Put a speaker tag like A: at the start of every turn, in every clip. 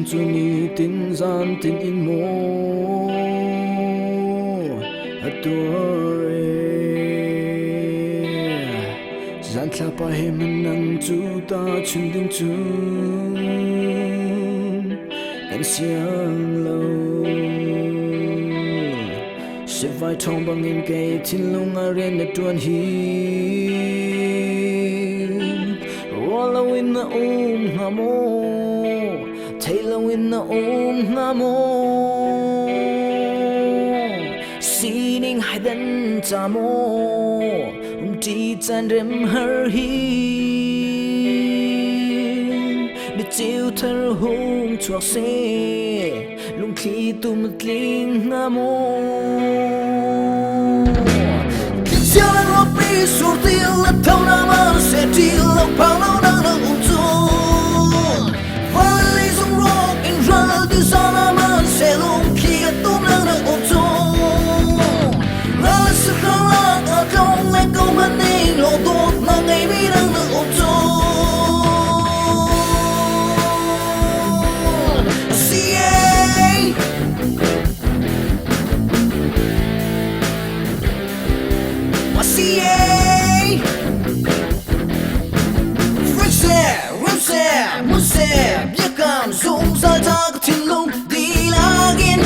A: lung chu ni tin gian tin in mo adore gian thla pa he man nang chu ta chun ding chu kan siang lo se vai thong bang in ke thin lung a ren na tuan hi wala win na ngamo Taylor win na ngamo Sining haidan tamo Ti chan rem har hi Để chiêu thar hung chuak se Lung khi tu mất linh ngamo Chiêu lan hoa pi sur tiêu là thâu na ma sẽ tiêu là bao lâu đang đang ung chu Vali sung rock in ra đi sa na ma sẽ lung khi tu đang đang ung chu Ra sự khang lạc ở trong lên câu man đi lộ tốt là ngày mi đang đang ung chu biết cảm dung ra ta có thiên lung đi lagin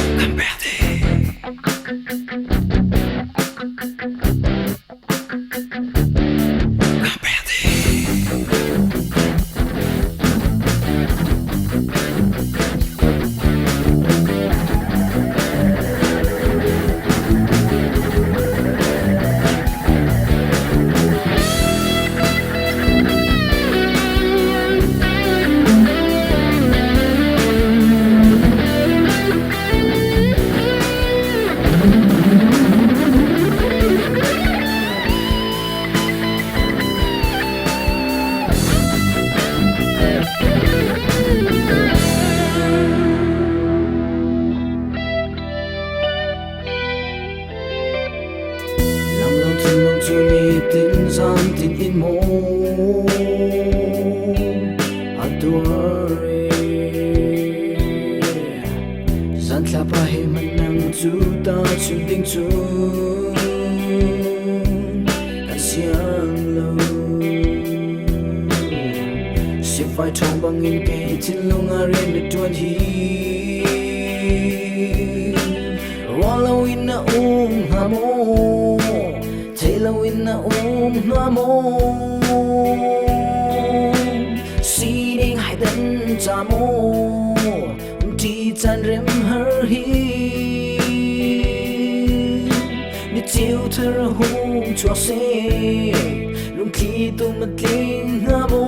A: tin gian tin in mo adore gian thla pa he man nang chu ta chun ding chu kan siang lo se vai thong bang in ke chin lung a ren de tuan hi wala win na ngamo Taylor win na ngamo Sining haidan tamo Ti chan rem har hi Ni chiêu thar hung chuak se Lung khi tu mất linh ngamo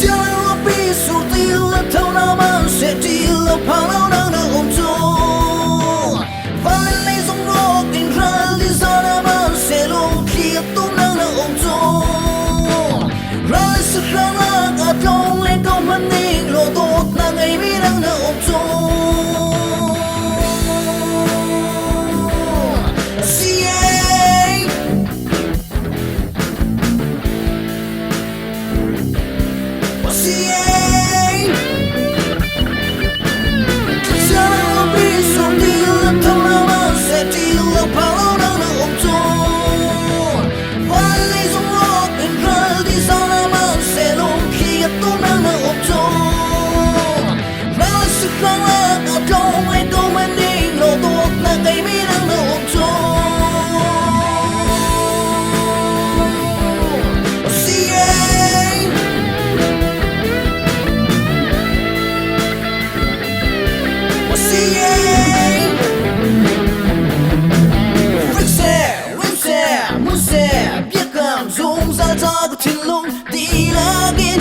A: Chiêu lan hoa pi sur tiêu là thâu na ma sẽ tiêu là bao lâu đang đang ôm chu Khang lạc ở trong lên câu man đi lộ tốt là ngày mi đang nở ôm chu biết cảm dung ra ta có thiên lung đi lagin